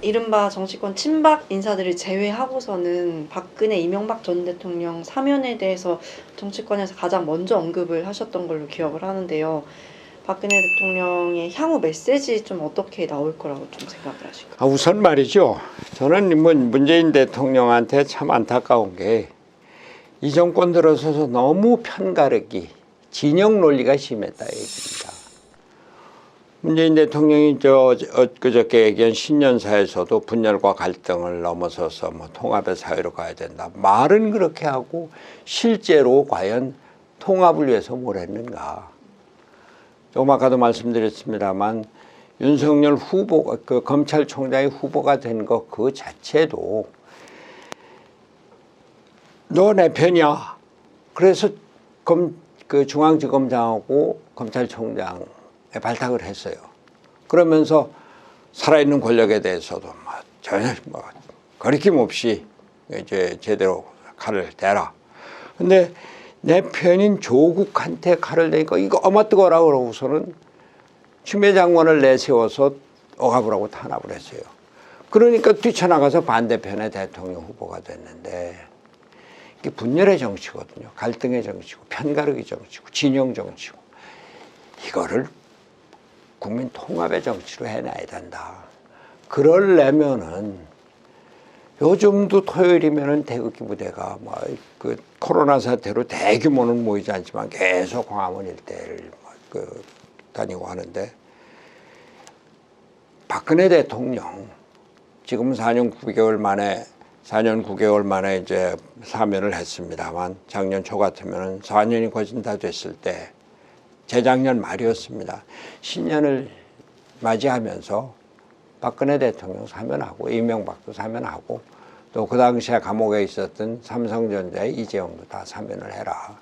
이른바 정치권 친박 인사들을 제외하고서는 박근혜, 이명박 전 대통령 사면에 대해서 정치권에서 가장 먼저 언급을 하셨던 걸로 기억을 하는데요. 박근혜 대통령의 향후 메시지 좀 어떻게 나올 거라고 좀 생각을 하실까요? 우선 말이죠. 저는 문재인 대통령한테 참 안타까운 게 이 정권 들어서서 너무 편가르기, 진영 논리가 심했다 얘기입니다. 문재인 대통령이 그저께 얘기한 신년사에서도 분열과 갈등을 넘어서서 통합의 사회로 가야 된다. 말은 그렇게 하고 실제로 과연 통합을 위해서 뭘 했는가. 조금 아까도 말씀드렸습니다만 윤석열 후보가 검찰총장의 후보가 된 것 그 자체도 너 내 편이야. 그래서 중앙지검장하고 검찰총장에 발탁을 했어요. 그러면서 살아있는 권력에 대해서도 전혀 거리낌 없이 이제 제대로 칼을 대라. 근데 내 편인 조국한테 칼을 대니까 이거 어마 뜨거라 그러고서는 추미애 장관을 내세워서 억압을 하고 탄압을 했어요. 그러니까 뛰쳐나가서 반대편의 대통령 후보가 됐는데 이게 분열의 정치거든요. 갈등의 정치고 편가르기 정치고 진영 정치고 이거를 국민 통합의 정치로 해놔야 된다. 그러려면은 요즘도 토요일이면은 태극기 부대가 코로나 사태로 대규모는 모이지 않지만 계속 광화문 일대를 다니고 하는데 박근혜 대통령 지금 4년 9개월 만에 이제 사면을 했습니다만 작년 초 같으면은 4년이 거진 다 됐을 때 재작년 말이었습니다. 신년을 맞이하면서 박근혜 대통령 사면하고 이명박도 사면하고 또 그 당시에 감옥에 있었던 삼성전자의 이재용도 다 사면을 해라.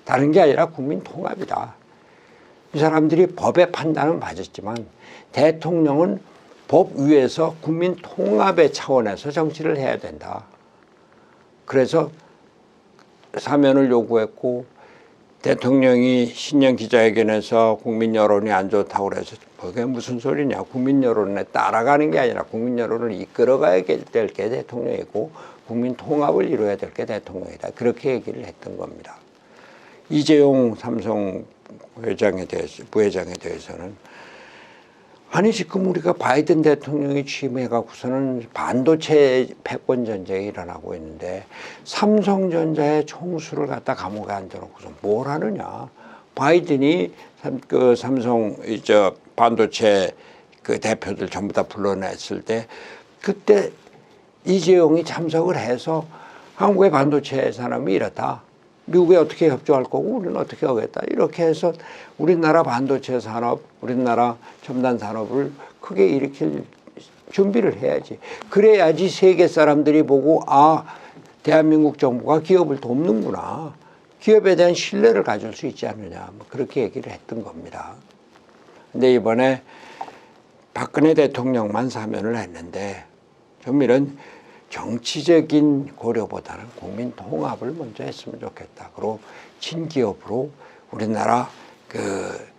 다른 게 아니라 국민 통합이다. 이 사람들이 법의 판단은 받았지만 대통령은 법 위에서 국민 통합의 차원에서 정치를 해야 된다. 그래서 사면을 요구했고 대통령이 신년 기자회견에서 국민 여론이 안 좋다고 그래서 그게 무슨 소리냐. 국민 여론에 따라가는 게 아니라 국민 여론을 이끌어가야 될 게 대통령이고 국민 통합을 이루어야 될 게 대통령이다. 그렇게 얘기를 했던 겁니다. 이재용 삼성 부회장에 대해서는 아니 지금 우리가 바이든 대통령이 취임해갖고서는 반도체 패권 전쟁이 일어나고 있는데 삼성전자의 총수를 갖다 감옥에 앉혀놓고서 뭘 하느냐. 바이든이 삼성 반도체 대표들 전부 다 불러냈을 때 그때 이재용이 참석을 해서 한국의 반도체 산업이 이렇다. 미국에 어떻게 협조할 거고 우리는 어떻게 하겠다. 이렇게 해서 우리나라 반도체 산업, 우리나라 첨단 산업을 크게 일으킬 준비를 해야지. 그래야지 세계 사람들이 보고 대한민국 정부가 기업을 돕는구나. 기업에 대한 신뢰를 가질 수 있지 않느냐. 그렇게 얘기를 했던 겁니다. 근데 이번에 박근혜 대통령만 사면을 했는데 좀 이런 정치적인 고려보다는 국민 통합을 먼저 했으면 좋겠다. 그리고 친기업으로 우리나라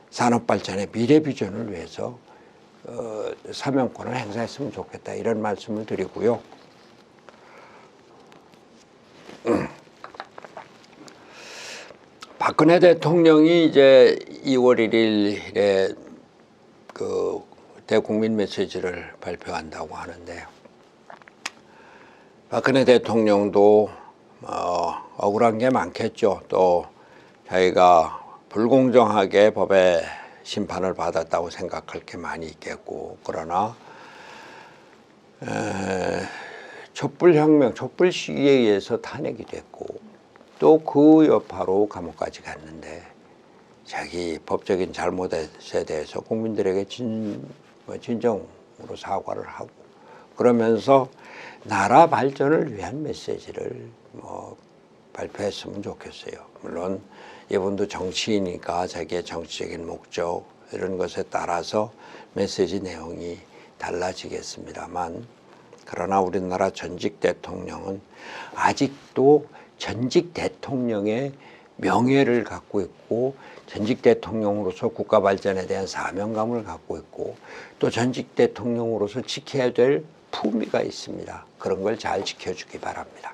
산업 발전의 미래 비전을 위해서 사명권을 행사했으면 좋겠다. 이런 말씀을 드리고요. 박근혜 대통령이 이제 2월 1일에 대국민 메시지를 발표한다고 하는데 박근혜 대통령도 억울한 게 많겠죠. 또 자기가 불공정하게 법의 심판을 받았다고 생각할 게 많이 있겠고 그러나 촛불혁명, 촛불 시위에 의해서 탄핵이 됐고 또 그 여파로 감옥까지 갔는데 자기 법적인 잘못에 대해서 국민들에게 진정으로 사과를 하고 그러면서 나라 발전을 위한 메시지를 발표했으면 좋겠어요. 물론 이분도 정치이니까 자기의 정치적인 목적 이런 것에 따라서 메시지 내용이 달라지겠습니다만 그러나 우리나라 전직 대통령은 아직도 전직 대통령의 명예를 갖고 있고 전직 대통령으로서 국가 발전에 대한 사명감을 갖고 있고 또 전직 대통령으로서 지켜야 될 품위가 있습니다. 그런 걸 잘 지켜주기 바랍니다.